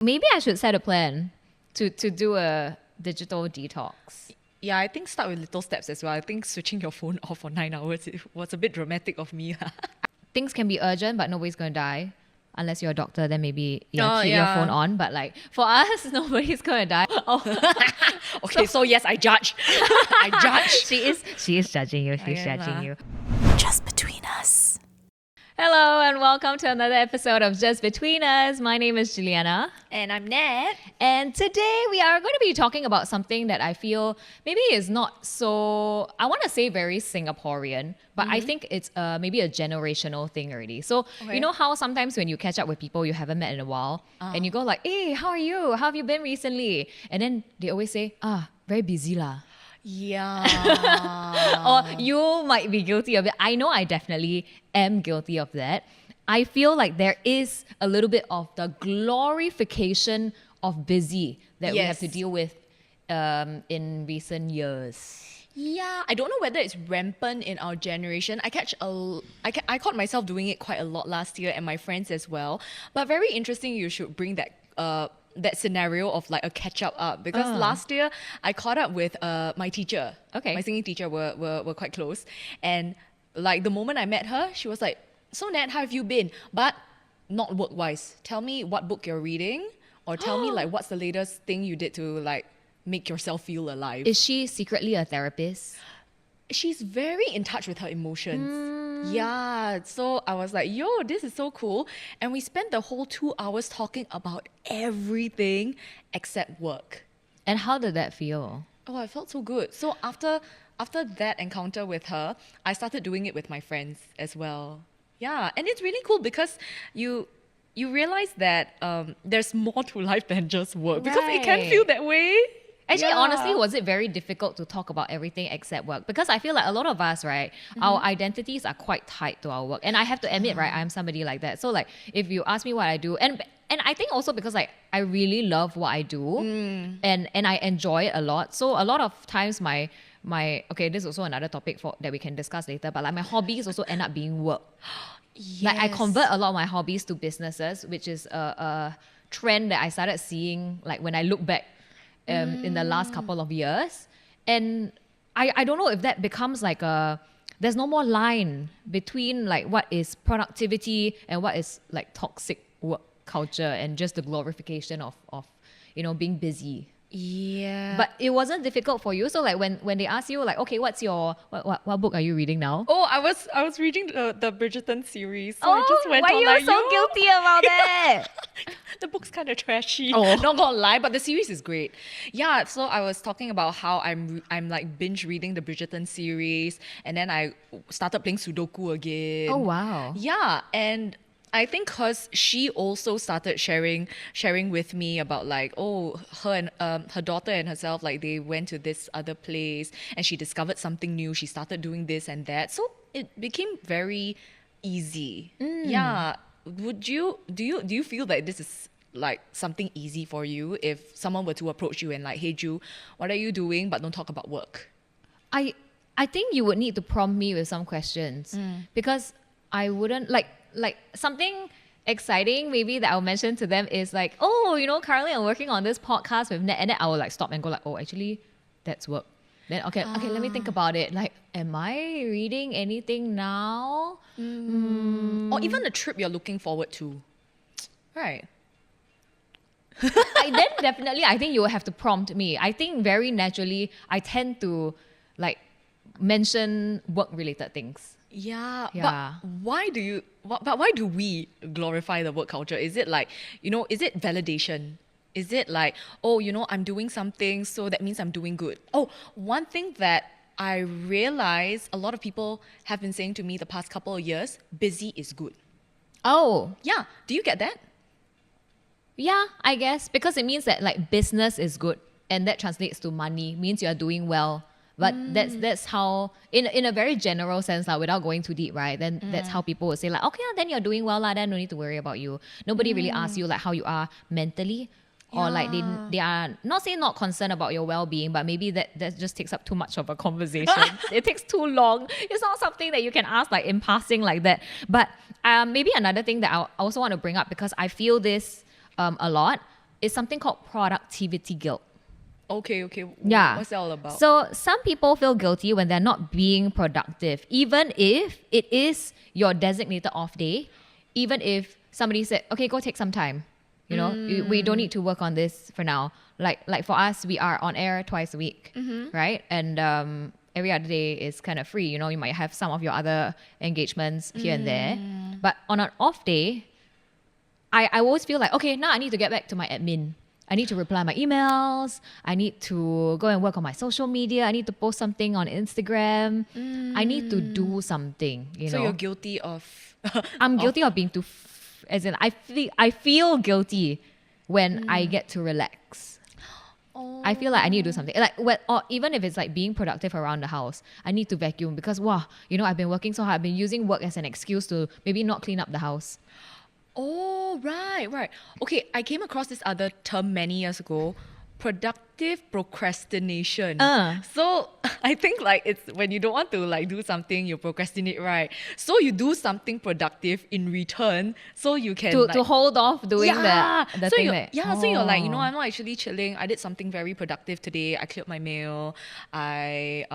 Maybe I should set a plan to do a digital detox. Yeah, I think start with little steps as well. I think switching your phone off for 9 hours was a bit dramatic of me. Things can be urgent, but nobody's going to die. Unless you're a doctor, then maybe keep your yeah. phone on. But like for us, nobody's going to die. Oh. Okay, so yes, I judge. I judge. She is judging you. She's judging you. Just between us. Hello and welcome to another episode of Just Between Us. My name is Juliana. And I'm Nat. And today we are going to be talking about something that I feel maybe is not so, I want to say very Singaporean, but I think it's maybe a generational thing already. So, you know how sometimes when you catch up with people you haven't met in a while and you go like, hey, how are you? How have you been recently? And then they always say, very busy lah. Yeah. Or you might be guilty of it. I know I definitely am guilty of that. I feel like there is a little bit of the glorification of busy that we have to deal with in recent years. Yeah, I don't know whether it's rampant in our generation. I caught myself doing it quite a lot last year and my friends as well. But very interesting you should bring that scenario of like a catch up because last year I caught up with my teacher. Okay. My singing teacher were quite close. And like the moment I met her, she was like, so Nat, how have you been? But not work-wise. Tell me what book you're reading or tell me like what's the latest thing you did to like make yourself feel alive. Is she secretly a therapist? She's very in touch with her emotions. Yeah, so I was like, yo, this is so cool. And we spent the whole 2 hours talking about everything except work. And how did that feel? Oh, I felt so good. So after that encounter with her, I started doing it with my friends as well. Yeah, and it's really cool because you realize that there's more to life than just work because it can feel that way. Actually, honestly, was it very difficult to talk about everything except work? Because I feel like a lot of us, right, our identities are quite tied to our work. And I have to admit, right, I'm somebody like that. So like, if you ask me what I do, and I think also because like, I really love what I do and I enjoy it a lot. So a lot of times my okay, this is also another topic that we can discuss later, but like my hobbies also end up being work. Yes. Like I convert a lot of my hobbies to businesses, which is a trend that I started seeing like when I look back in the last couple of years. And I don't know if that becomes like there's no more line between like what is productivity and what is like toxic work culture and just the glorification of being busy. Yeah. But it wasn't difficult for you. So like when they ask you like, okay, what's your what book are you reading now? Oh, I was reading the Bridgerton series. So I just went why on are you like, so guilty about that? The book's kind of trashy. Not gonna lie, but the series is great. Yeah, so I was talking about how I'm like binge reading the Bridgerton series, and then I started playing Sudoku again. Oh wow. Yeah, and I think because she also started sharing with me about like, her and her daughter and herself, like they went to this other place and she discovered something new. She started doing this and that. So it became very easy. Yeah. Do you feel that this is like something easy for you if someone were to approach you and like, hey Ju, what are you doing? But don't talk about work. I think you would need to prompt me with some questions because I wouldn't like something exciting maybe that I'll mention to them is like, currently I'm working on this podcast with Nat, and then I will like stop and go like, actually that's work. Then okay, let me think about it. Like, am I reading anything now? Or even the trip you're looking forward to. Right. Then definitely I think you will have to prompt me. I think very naturally I tend to like mention work related things. Yeah. Yeah. But why do we glorify the work culture? Is it like, is it validation? Is it like, I'm doing something, so that means I'm doing good? One thing that I realize a lot of people have been saying to me the past couple of years, busy is good. Oh. Yeah. Do you get that? Yeah, I guess. Because it means that like business is good and that translates to money, means you're doing well. But that's how, in a very general sense, like, without going too deep, right? Then that's how people will say like, okay, then you're doing well, then no need to worry about you. Nobody really asks you like how you are mentally. Or like they are not saying not concerned about your well-being, but maybe that just takes up too much of a conversation. It takes too long. It's not something that you can ask like in passing like that. But maybe another thing that I also want to bring up, because I feel this a lot. is something called productivity guilt. Okay. Yeah. What's that all about? So some people feel guilty when they're not being productive, even if it is your designated off day, even if somebody said, okay, go take some time. You know, we don't need to work on this for now. Like for us, we are on air twice a week, right? And every other day is kind of free. You know, you might have some of your other engagements here and there. But on an off day, I always feel like, okay, now I need to get back to my admin. I need to reply my emails. I need to go and work on my social media. I need to post something on Instagram. I need to do something, so know. you're guilty of... I'm guilty of being too... as in, I feel guilty when I get to relax. I feel like I need to do something. Or even if it's like being productive around the house, I need to vacuum because, wow, you know, I've been working so hard. I've been using work as an excuse to maybe not clean up the house. Oh, right. Okay, I came across this other term many years ago, productive procrastination. So I think like it's when you don't want to like do something, you procrastinate, right? So you do something productive in return, so you can To hold off doing the so thing you, that... so you're like, you know, I'm not actually chilling. I did something very productive today. I cleared my mail. I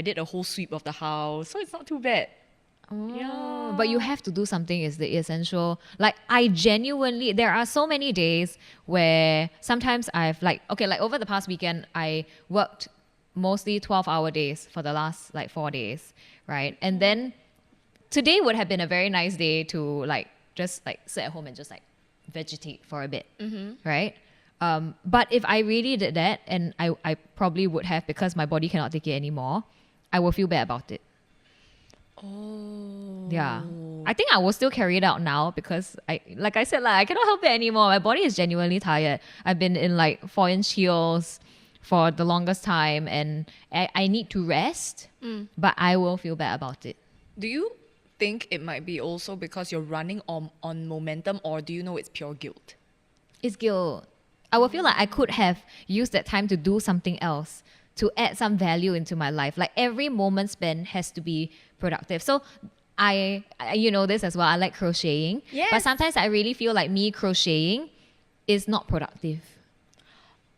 did a whole sweep of the house. So it's not too bad. Yeah. But you have to do something is the essential. Like I genuinely, there are so many days where sometimes I've like over the past weekend, I worked mostly 12-hour days for the last like 4 days, right? And then today would have been a very nice day to like just like sit at home and just like vegetate for a bit, right? But if I really did that, and I probably would have because my body cannot take it anymore, I will feel bad about it. Oh. Yeah. I think I will still carry it out now because like I said, I cannot help it anymore. My body is genuinely tired. I've been in like 4-inch heels for the longest time and I need to rest, but I will feel bad about it. Do you think it might be also because you're running on momentum, or do you know it's pure guilt? It's guilt. I will feel like I could have used that time to do something else, to add some value into my life. Like every moment spent has to be productive. So I you know this as well, I like crocheting. Yes. But sometimes I really feel like me crocheting is not productive.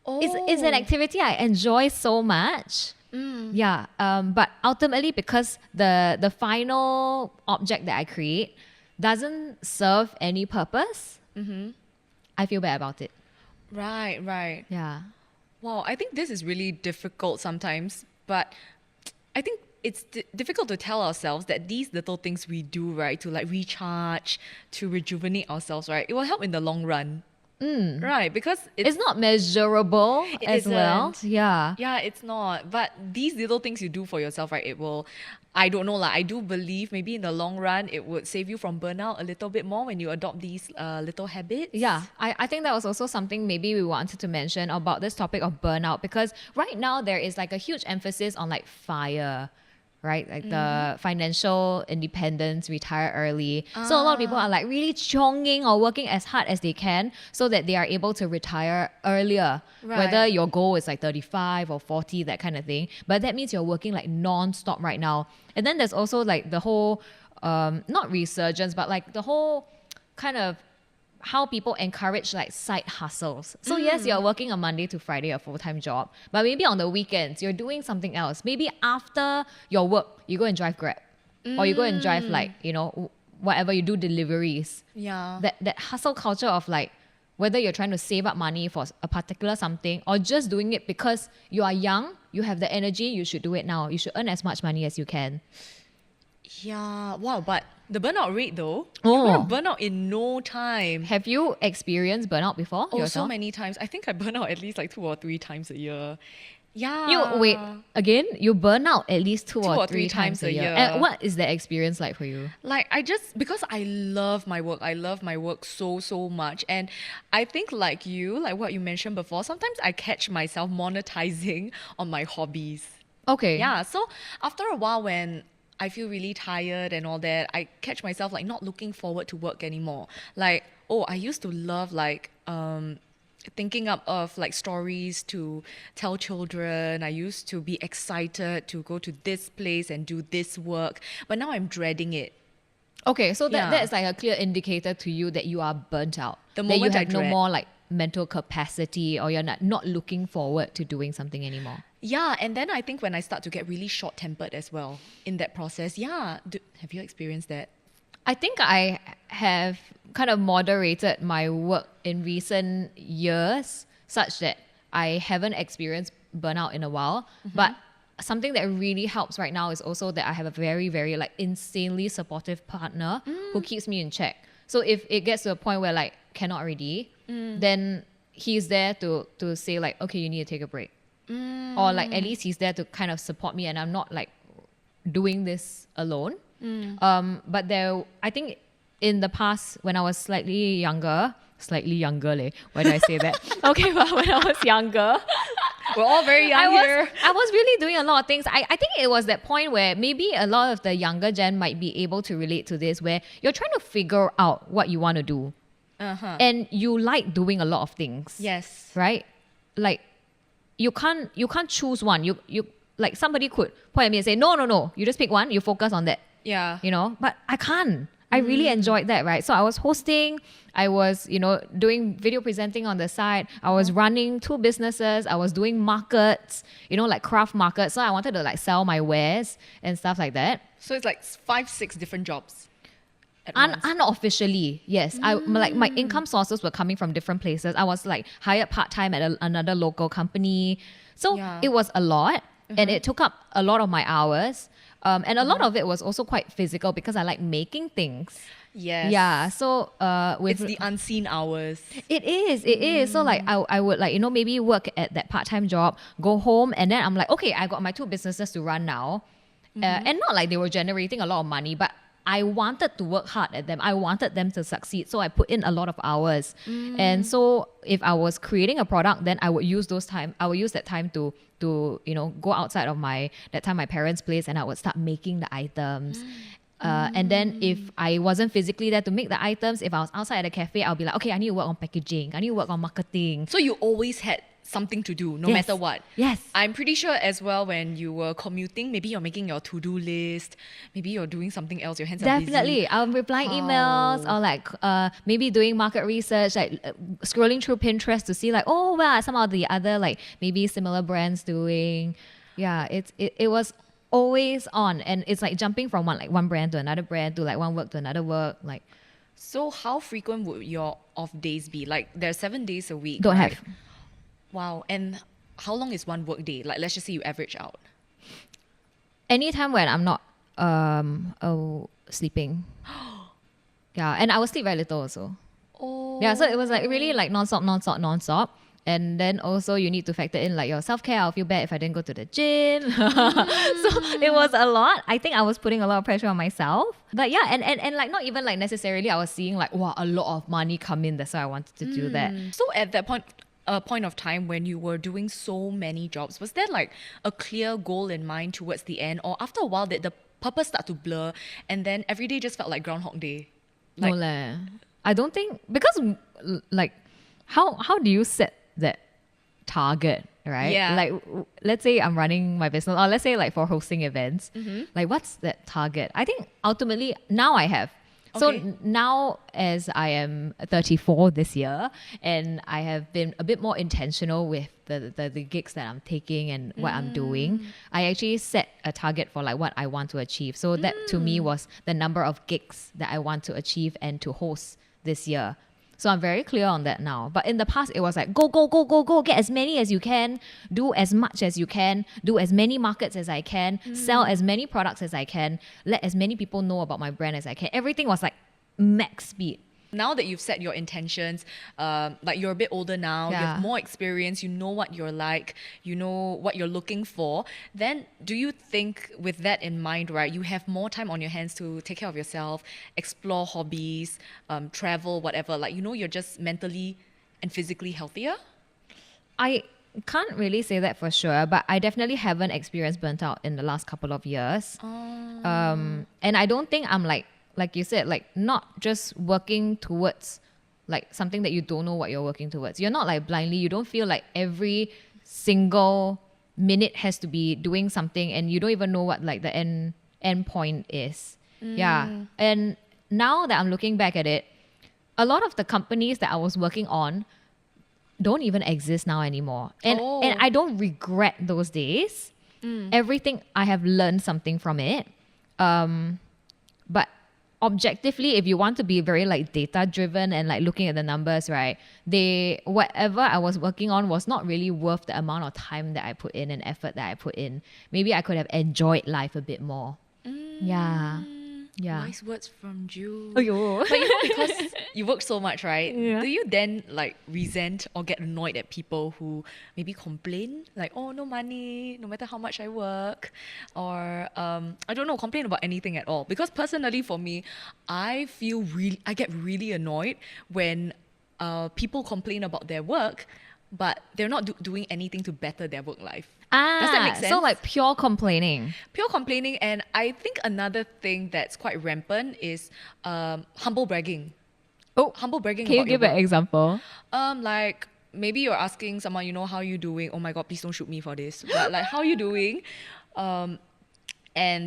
It's an activity I enjoy so much. Yeah. But ultimately because the final object that I create doesn't serve any purpose, I feel bad about it. Right. Yeah. Wow, I think this is really difficult sometimes, but I think it's difficult to tell ourselves that these little things we do, right, to like recharge, to rejuvenate ourselves, right, it will help in the long run. Right, because It's not measurable as well. isn't. Yeah. Yeah, it's not. But these little things you do for yourself, right, it will, I don't know, I do believe maybe in the long run, it would save you from burnout a little bit more when you adopt these little habits. Yeah, I think that was also something maybe we wanted to mention about this topic of burnout because right now there is like a huge emphasis on like FIRE, right? Like the financial independence, retire early. So a lot of people are like really chonging or working as hard as they can so that they are able to retire earlier. Right. Whether your goal is like 35 or 40, that kind of thing. But that means you're working like non-stop right now. And then there's also like the whole, not resurgence, but like the whole kind of how people encourage like side hustles. So yes, you're working a Monday to Friday, a full-time job, but maybe on the weekends, you're doing something else. Maybe after your work, you go and drive Grab or you go and drive like, you know, whatever you do, deliveries. Yeah. That hustle culture of like, whether you're trying to save up money for a particular something or just doing it because you are young, you have the energy, you should do it now. You should earn as much money as you can. Yeah. Wow, but the burnout rate though, Oh. you're gonna burn out in no time. Have you experienced burnout before Oh, yourself? so many times. I think I burn out at least like 2 or 3 times a year. Yeah. You wait again. You burn out at least two or or three three times a year. year. And what is the experience like for you? Like because I love my work. I love my work so much. And I think like you, like what you mentioned before, sometimes I catch myself monetizing on my hobbies. Okay. Yeah. So after a while when I feel really tired and all that, I catch myself like not looking forward to work anymore. Like, oh, I used to love like thinking up of like stories to tell children. I used to be excited to go to this place and do this work, but now I'm dreading it. Okay. So Yeah. that is like a clear indicator to you that you are burnt out. The that you moment I have no dread. more like mental capacity, or you're not looking forward to doing something anymore. Yeah, and then I think when I start to get really short-tempered as well in that process, have you experienced that? I think I have kind of moderated my work in recent years such that I haven't experienced burnout in a while. But something that really helps right now is also that I have a very, very like insanely supportive partner who keeps me in check. So if it gets to a point where like cannot already, then he's there to say like, okay, you need to take a break. Or like at least he's there to kind of support me and I'm not like doing this alone. But I think in the past when I was slightly younger, why did I say that? Okay, but when I was younger, We're all very young here. I was really doing a lot of things. I think it was that point where maybe a lot of the younger gen might be able to relate to this, where you're trying to figure out what you want to do. And you like doing a lot of things. Yes. Right? Like you can't choose one. You like somebody could point at me and say, no, you just pick one, you focus on that. Yeah. You know, but I can't. I really enjoyed that, right? So I was hosting, I was, doing video presenting on the side. I was running 2 businesses. I was doing markets, like craft markets. So I wanted to like sell my wares and stuff like that. So it's like 5-6 different jobs at once. Unofficially, yes. My income sources were coming from different places. I was like hired part-time at another local company. So it was a lot and it took up a lot of my hours. And a lot of it was also quite physical because I like making things. Yes. Yeah. So It's the unseen hours. it is. So like I would like, maybe work at that part-time job, go home, and then I'm like, okay, I got my 2 businesses to run now. And not like they were generating a lot of money, but I wanted to work hard at them. I wanted them to succeed. So I put in a lot of hours. And so if I was creating a product, then I would use that time to go outside of that time my parents' place, and I would start making the items. And then if I wasn't physically there to make the items, if I was outside at a cafe, I'll be like, okay, I need to work on packaging. I need to work on marketing. So you always had something to do, no Yes. matter what. Yes. I'm pretty sure as well when you were commuting, maybe you're making your to-do list, maybe you're doing something else, your hands are busy. Definitely. I'm replying emails or like maybe doing market research, like scrolling through Pinterest to see like, oh, what are some of the other like maybe similar brands doing. Yeah, it was always on, and it's like jumping from one brand to another brand to like one work to another work. Like So how frequent would your off days be? Like there's 7 days a week. don't right? have. Wow. And how long is one work day? Like let's just say you average out. Anytime when I'm not sleeping. Yeah, and I will sleep very little also. Oh. Yeah, so it was like really like non-stop. And then also you need to factor in like your self-care. I'll feel bad if I didn't go to the gym. So it was a lot. I think I was putting a lot of pressure on myself. But yeah, and like not even like necessarily I was seeing like, wow, a lot of money come in. That's why I wanted to do that. So at that point of time when you were doing so many jobs, was there like a clear goal in mind towards the end? Or after a while did the purpose start to blur and then every day just felt like Groundhog Day? No leh. I don't think, because like how do you set that target, right? Yeah. Like let's say I'm running my business, or let's say like for hosting events, like what's that target? I think ultimately now I have. So Okay. now as I am 34 this year and I have been a bit more intentional with the gigs that I'm taking and what I'm doing, I actually set a target for like what I want to achieve. So that to me was the number of gigs that I want to achieve and to host this year. So I'm very clear on that now. But in the past, it was like, go, get as many as you can, do as much as you can, do as many markets as I can, sell as many products as I can, let as many people know about my brand as I can. Everything was like max speed. Now that you've set your intentions, like you're a bit older now, you Yeah. have more experience, you know what you're like, you know what you're looking for, then do you think with that in mind, right, you have more time on your hands to take care of yourself, explore hobbies, travel, whatever, like, you're just mentally and physically healthier? I can't really say that for sure, but I definitely haven't experienced burnt out in the last couple of years. And I don't think I'm like you said, like not just working towards like something that you don't know what you're working towards. You're not like blindly, you don't feel like every single minute has to be doing something and you don't even know what like the end point is. Yeah. And now that I'm looking back at it, a lot of the companies that I was working on don't even exist now anymore. And I don't regret those days. Everything, I have learned something from it. But objectively, if you want to be very like data driven and like looking at the numbers, right, whatever I was working on was not really worth the amount of time that I put in and effort that I put in. Maybe I could have enjoyed life a bit more. Yeah. Nice words from Ju. Aiyo. But because you work so much, right? Yeah. Do you then like resent or get annoyed at people who maybe complain like, oh, no money, no matter how much I work, or I don't know, complain about anything at all? Because personally, for me, I get really annoyed when people complain about their work, but they're not doing anything to better their work life. Does that make sense? So like pure complaining. Pure complaining. And I think another thing that's quite rampant is humble bragging. Oh, Humble bragging can you about your give an work. example? Like maybe you're asking someone, how are you doing? Oh my God, please don't shoot me for this. But like, how are you doing? And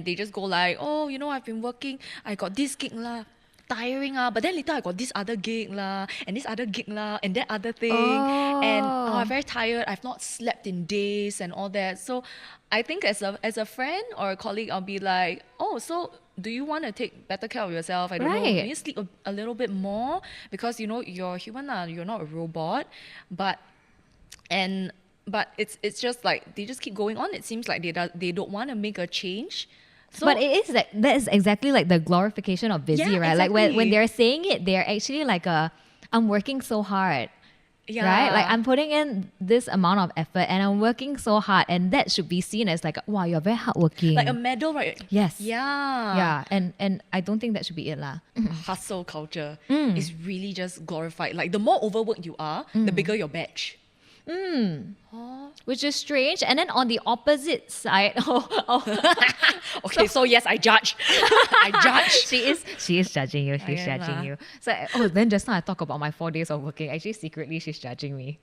they just go like, oh, I've been working. I got this gig lah. Tiring but then later I got this other gig lah, and this other gig lah, and that other thing, and I'm very tired. I've not slept in days and all that. So I think as a friend or a colleague, I'll be like, oh, so do you want to take better care of yourself? I don't know. Right. Do you sleep a little bit more? Because you're human lah. You're not a robot. But it's just like they just keep going on. It seems like they don't want to make a change. So, but that is exactly like the glorification of busy, Yeah, right? Like when exactly. they're saying it, they're actually like I'm working so hard. yeah. Right? Like I'm putting in this amount of effort and I'm working so hard, and that should be seen as like, wow, you're very hardworking. like a medal, right? Yes. Yeah. Yeah. And I don't think that should be it lah. Hustle culture is really just glorified. Like the more overworked you are, the bigger your badge. Which is strange. And then on the opposite side, Okay, so yes, I judge. I judge. she is judging you. She's I am judging lah. you. So then just now I talk about my 4 days of working. Actually, secretly she's judging me.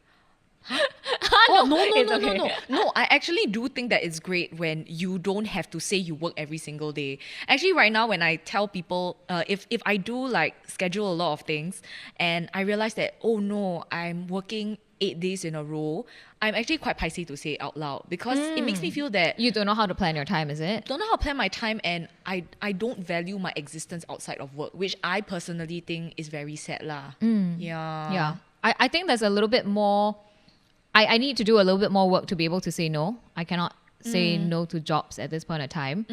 Oh, no, it's okay. No, I actually do think that it's great when you don't have to say you work every single day. Actually, right now, when I tell people, if I do like schedule a lot of things and I realize that, oh no, I'm working 8 days in a row, I'm actually quite paiseh to say it out loud because it makes me feel that You don't know how to plan your time, is it? don't know how to plan my time, and I don't value my existence outside of work, which I personally think is very sad lah. Yeah. Yeah. I think there's a little bit more. I need to do a little bit more work to be able to say no. I cannot say no to jobs at this point of time.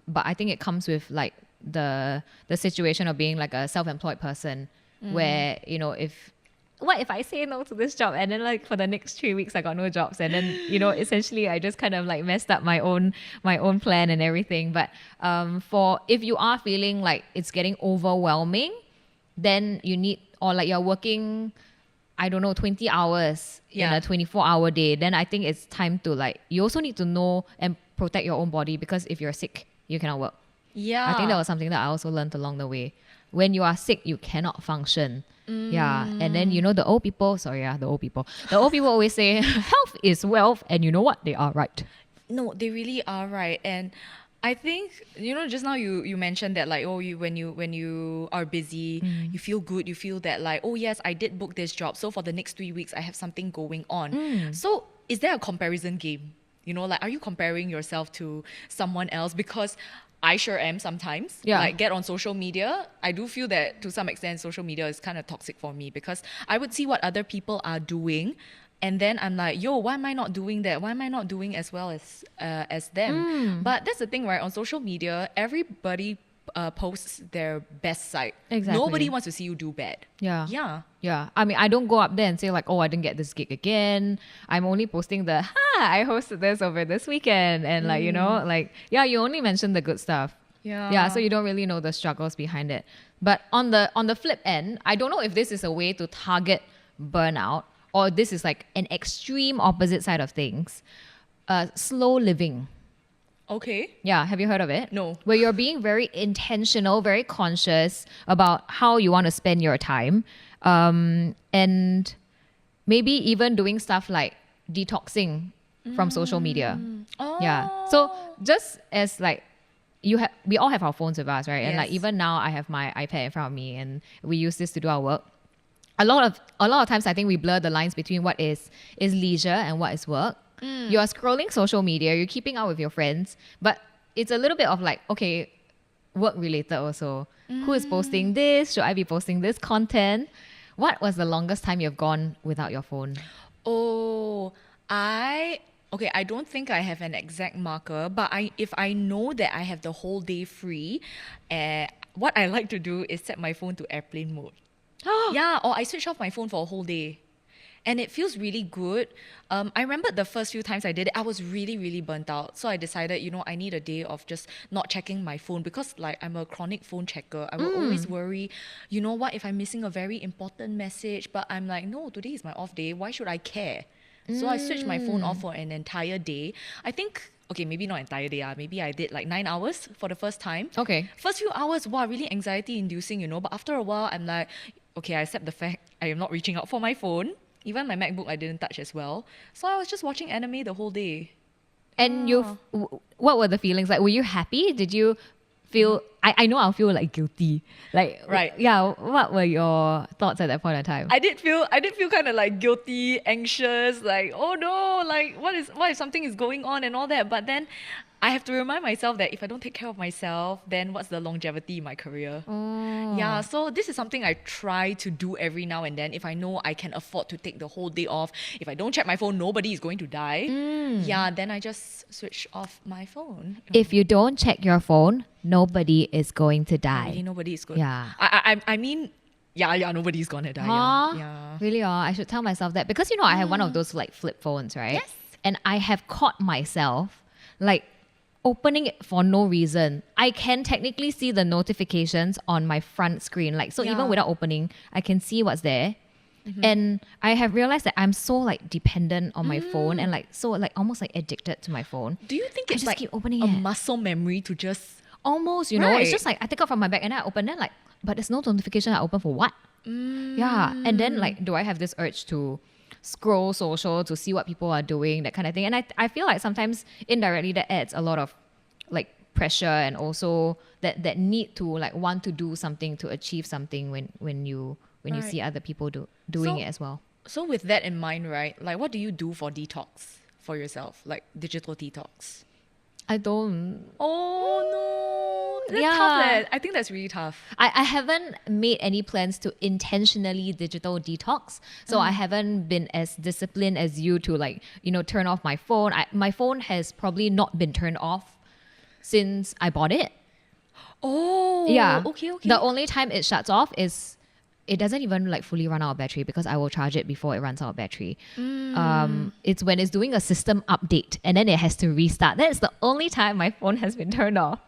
But I think it comes with like the situation of being like a self-employed person where, what if I say no to this job and then like for the next 3 weeks I got no jobs, and then essentially I just kind of like messed up my own plan and everything. But if you are feeling like it's getting overwhelming, then you need, or like you're working, I don't know, 20 hours in Yeah. a 24-hour day, then I think it's time to like, you also need to know and protect your own body, because if you're sick, you cannot work. Yeah. I think that was something that I also learned along the way. When you are sick, you cannot function. Yeah. And then, the old people, the old people always say, health is wealth. And you know what? They are right. No, they really are right. And I think, just now you mentioned that like, oh, when you are busy, you feel good. You feel that like, oh yes, I did book this job. So for the next 3 weeks, I have something going on. So is there a comparison game? Like, are you comparing yourself to someone else? Because I sure am sometimes. Yeah. Like, get on social media. I do feel that to some extent, social media is kind of toxic for me, because I would see what other people are doing, and then I'm like, yo, why am I not doing that? Why am I not doing as well as them? But that's the thing, right? On social media, everybody posts their best side. Exactly. Nobody wants to see you do bad. Yeah. Yeah. Yeah. I mean, I don't go up there and say like, oh, I didn't get this gig again. I'm only posting I hosted this over this weekend. And like, you only mention the good stuff. Yeah. Yeah. So you don't really know the struggles behind it. But on the flip end, I don't know if this is a way to target burnout, or this is like an extreme opposite side of things. Slow living. Okay. Yeah, have you heard of it? No. Where you're being very intentional, very conscious about how you want to spend your time. And maybe even doing stuff like detoxing from social media. Oh. Yeah. So just as like we all have our phones with us, right? And like Yes. even now I have my iPad in front of me and we use this to do our work. a lot of times I think we blur the lines between what is leisure and what is work. You are scrolling social media, you're keeping up with your friends, but it's a little bit of like, okay, work related also. Who is posting this? Should I be posting this content? What was the longest time you've gone without your phone? Oh, I don't think I have an exact marker, but if I know that I have the whole day free, what I like to do is set my phone to airplane mode. Yeah, or I switch off my phone for a whole day. And it feels really good. I remember the first few times I did it, I was really, really burnt out. So I decided, I need a day of just not checking my phone because like I'm a chronic phone checker. I will always worry, what if I'm missing a very important message? But I'm like, no, today is my off day. Why should I care? So I switched my phone off for an entire day. I think, okay, maybe not entire day. Maybe I did like 9 hours for the first time. Okay. First few hours, wow, really anxiety inducing, But after a while, I'm like, okay, I accept the fact I am not reaching out for my phone. Even my MacBook, I didn't touch as well. So I was just watching anime the whole day. And what were the feelings like? Were you happy? Did you feel? I know I'll feel like guilty. Like Right. Yeah. What were your thoughts at that point in time? I did feel kind of like guilty, anxious, like, oh no, like what if something is going on and all that. But then I have to remind myself that if I don't take care of myself, then what's the longevity in my career? Yeah, so this is something I try to do every now and then. If I know I can afford to take the whole day off, if I don't check my phone, nobody is going to die. Yeah, then I just switch off my phone. If you don't check your phone, nobody is going to die. Really, nobody is going. Yeah. I mean, yeah, nobody's gonna die. Huh? Yeah. Really? I should tell myself that because I have one of those like flip phones, right? Yes. And I have caught myself like opening it for no reason. I can technically see the notifications on my front screen. Like, so Yeah. even without opening, I can see what's there. And I have realized that I'm so like dependent on my phone and like so like almost like addicted to my phone. Do you think I it's just like keep opening a it. muscle memory to just Almost, it's Right. just like I take out from my bag and then I open it like, but there's no notification. I open for what? Yeah. And then like, do I have this urge to scroll social to see what people are doing, that kind of thing? And I feel like sometimes indirectly that adds a lot of like pressure and also that need to like want to do something to achieve something when you Right. see other people doing So- it as well. So with that in mind, right? Like, what do you do for detox for yourself, like digital detox? I don't. Oh no, that's Yeah. tough. I think that's really tough. I haven't made any plans to intentionally digital detox. So I haven't been as disciplined as you to like, turn off my phone. My phone has probably not been turned off since I bought it. Oh, Yeah. Okay. The only time it shuts off is it doesn't even like fully run out of battery because I will charge it before it runs out of battery. It's when it's doing a system update and then it has to restart. That's the only time my phone has been turned off.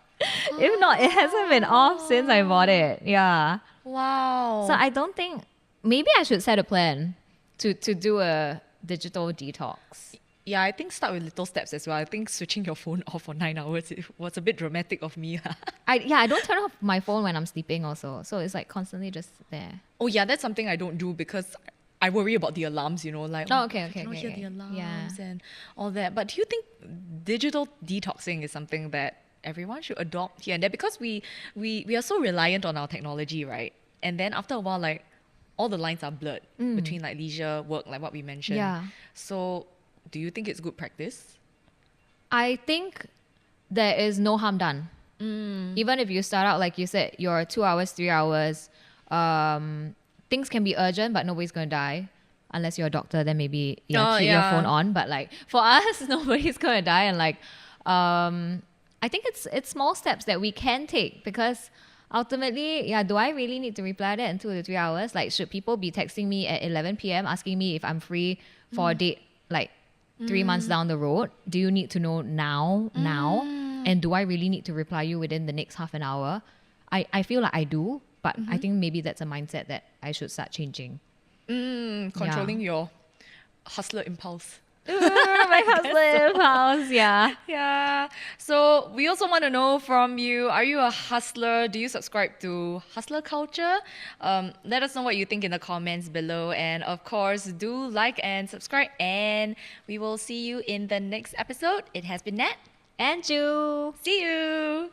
If not, it hasn't been off since I bought it. Yeah. Wow. So I don't think maybe I should set a plan to do a digital detox. Yeah, I think start with little steps as well. I think switching your phone off for 9 hours was a bit dramatic of me. I don't turn off my phone when I'm sleeping also. So it's like constantly just there. Oh yeah, that's something I don't do because I worry about the alarms, like Oh, okay, I cannot hear okay. the alarms Yeah. and all that. But do you think digital detoxing is something that everyone should adopt here and there? Because we are so reliant on our technology, right? And then after a while, like all the lines are blurred between like leisure, work, like what we mentioned. Yeah. So do you think it's good practice? I think there is no harm done. Even if you start out, like you said, you're 2 hours, 3 hours, things can be urgent, but nobody's going to die. Unless you're a doctor, then maybe keep your phone on. But like for us, nobody's going to die. And like, I think it's small steps that we can take because ultimately, do I really need to reply that in 2 to 3 hours? Like, should people be texting me at 11 p.m. asking me if I'm free for a date like 3 months down the road? Do you need to know now? And do I really need to reply you within the next half an hour? I feel like I do, but I think maybe that's a mindset that I should start changing. Controlling your hustler impulse. My husband house, yeah. Yeah. So we also want to know from you, are you a hustler? Do you subscribe to hustler culture? Let us know what you think in the comments below. And of course, do like and subscribe. And we will see you in the next episode. It has been Nat. And you. See you.